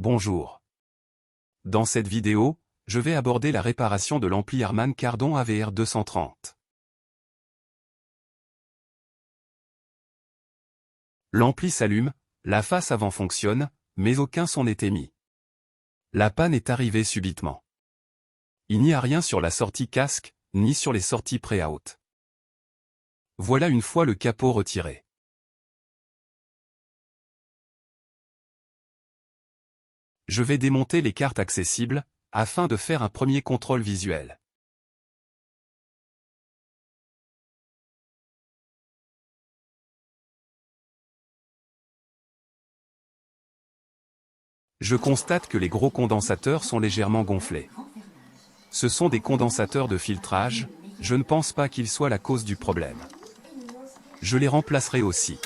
Bonjour. Dans cette vidéo, je vais aborder la réparation de l'ampli Harman Kardon AVR 230. L'ampli s'allume, la face avant fonctionne, mais aucun son n'est émis. La panne est arrivée subitement. Il n'y a rien sur la sortie casque, ni sur les sorties pré-out. Voilà une fois le capot retiré. Je vais démonter les cartes accessibles, afin de faire un premier contrôle visuel. Je constate que les gros condensateurs sont légèrement gonflés. Ce sont des condensateurs de filtrage, je ne pense pas qu'ils soient la cause du problème. Je les remplacerai aussi.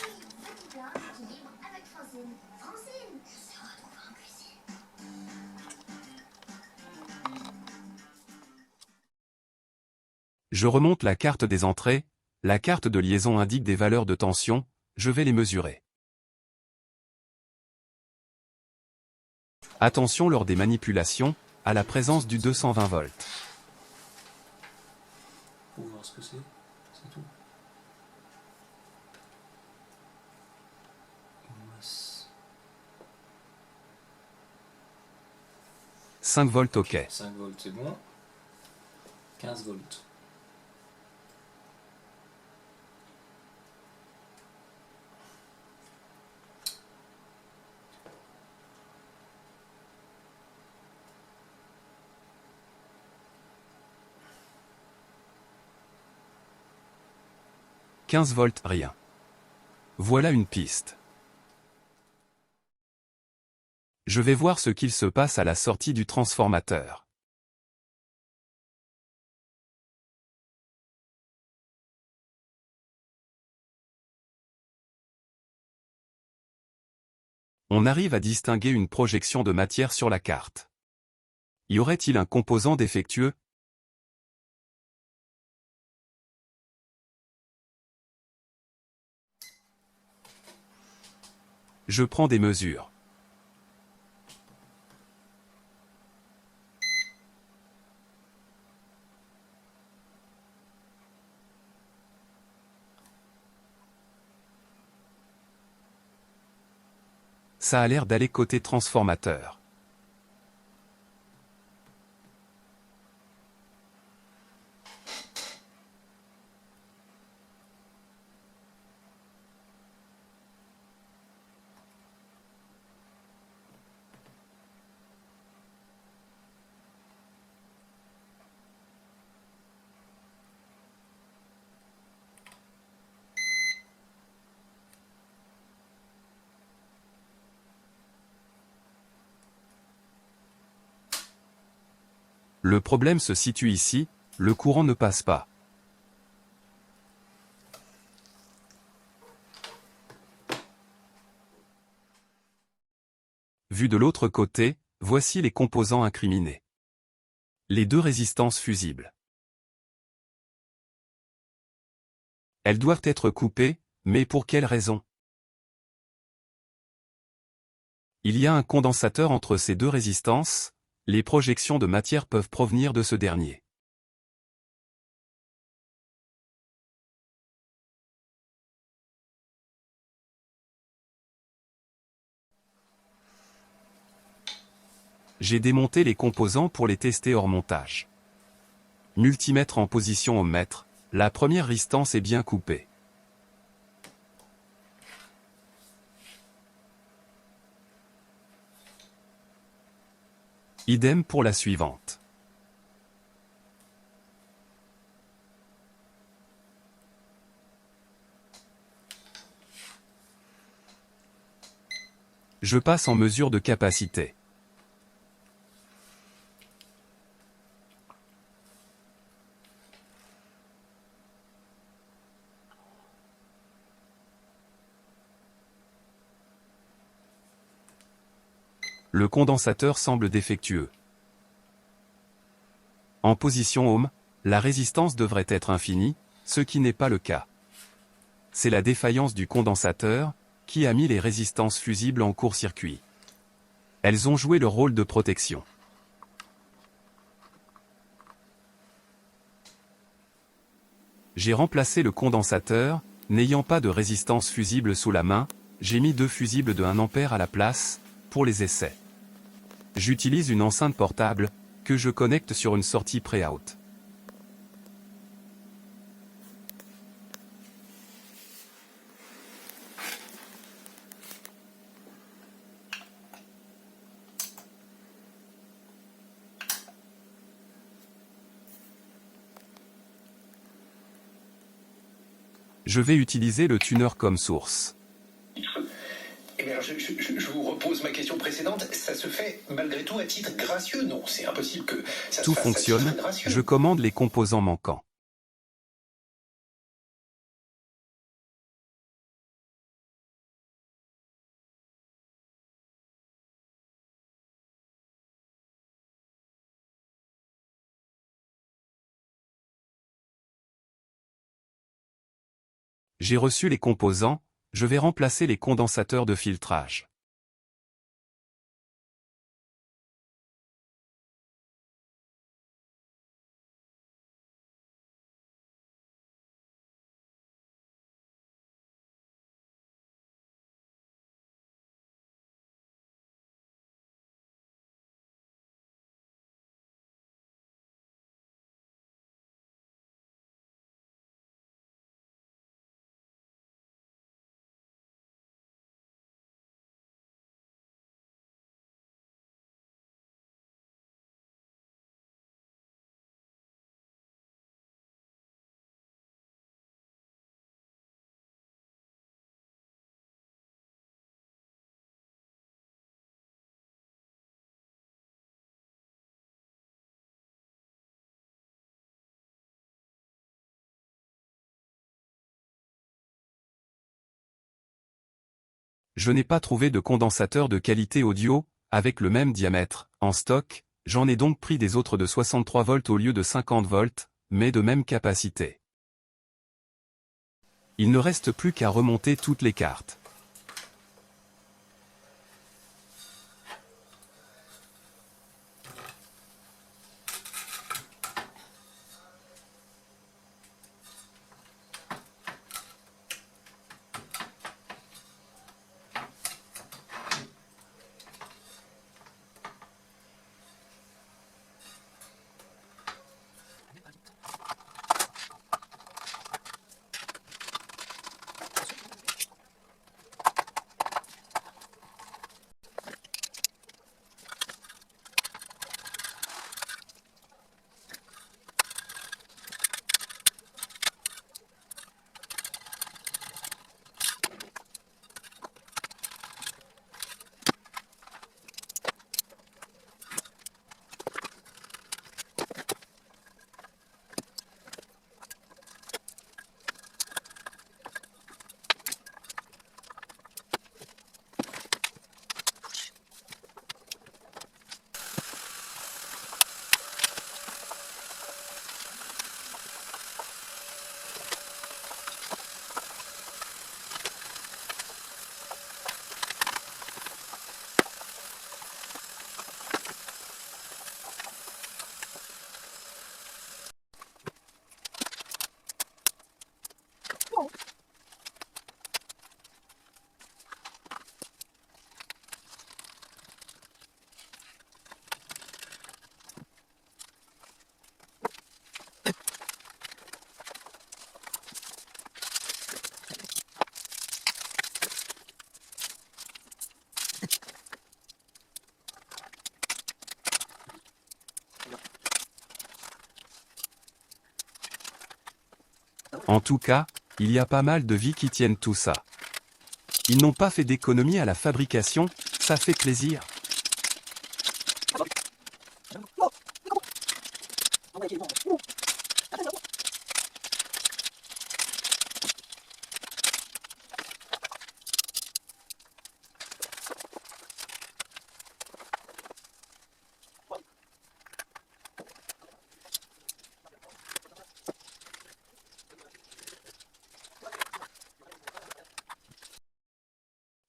Je remonte la carte des entrées, la carte de liaison indique des valeurs de tension, je vais les mesurer. Attention lors des manipulations, à la présence du 220 volts. Pour voir ce que c'est tout. 5 volts OK. 5 volts c'est bon. 15 volts. « 15 volts, rien. Voilà une piste. Je vais voir ce qu'il se passe à la sortie du transformateur. On arrive à distinguer une projection de matière sur la carte. Y aurait-il un composant défectueux? Je prends des mesures. Ça a l'air d'aller côté transformateur. Le problème se situe ici, le courant ne passe pas. Vu de l'autre côté, voici les composants incriminés. Les deux résistances fusibles. Elles doivent être coupées, mais pour quelle raison? Il y a un condensateur entre ces deux résistances, les projections de matière peuvent provenir de ce dernier. J'ai démonté les composants pour les tester hors montage. Multimètre en position ohmmètre, la première résistance est bien coupée. Idem pour la suivante. Je passe en mesure de capacité. Le condensateur semble défectueux. En position ohm, la résistance devrait être infinie, ce qui n'est pas le cas. C'est la défaillance du condensateur, qui a mis les résistances fusibles en court-circuit. Elles ont joué leur rôle de protection. J'ai remplacé le condensateur, n'ayant pas de résistance fusible sous la main, j'ai mis 2 fusibles de 1 A à la place, pour les essais. J'utilise une enceinte portable, que je connecte sur une sortie pré-out. Je vais utiliser le tuner comme source. Eh bien, je vous repose ma question précédente. Ça se fait malgré tout à titre gracieux? Non, c'est impossible que ça Tout se fasse à fonctionne, titre gracieux. je commande les composants manquants. J'ai reçu les composants, je vais remplacer les condensateurs de filtrage. Je n'ai pas trouvé de condensateur de qualité audio, avec le même diamètre, en stock, j'en ai donc pris des autres de 63 volts au lieu de 50 volts, mais de même capacité. Il ne reste plus qu'à remonter toutes les cartes. En tout cas, il y a pas mal de vies qui tiennent tout ça. Ils n'ont pas fait d'économie à la fabrication, ça fait plaisir.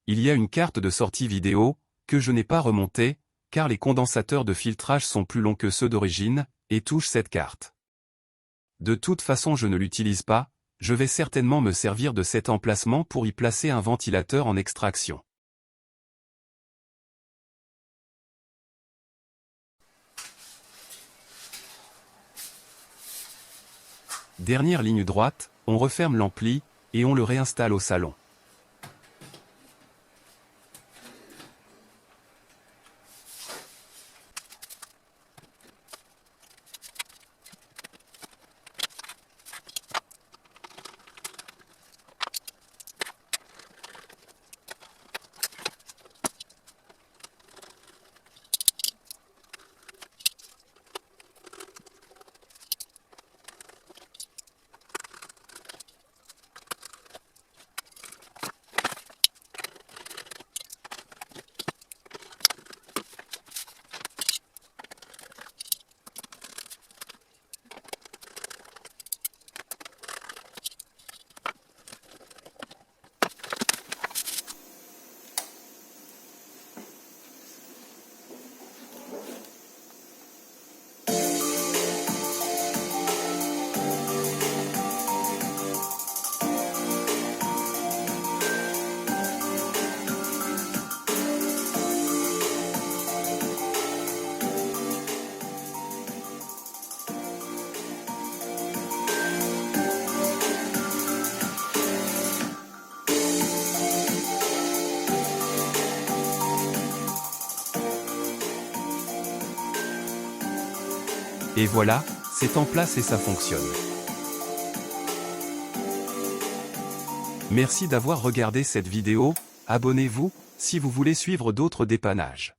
Il y a une carte de sortie vidéo, que je n'ai pas remonté, car les condensateurs de filtrage sont plus longs que ceux d'origine, et touchent cette carte. De toute façon je ne l'utilise pas, je vais certainement me servir de cet emplacement pour y placer un ventilateur en extraction. Dernière ligne droite, on referme l'ampli, et on le réinstalle au salon. Et voilà, c'est en place et ça fonctionne. Merci d'avoir regardé cette vidéo, abonnez-vous, si vous voulez suivre d'autres dépannages.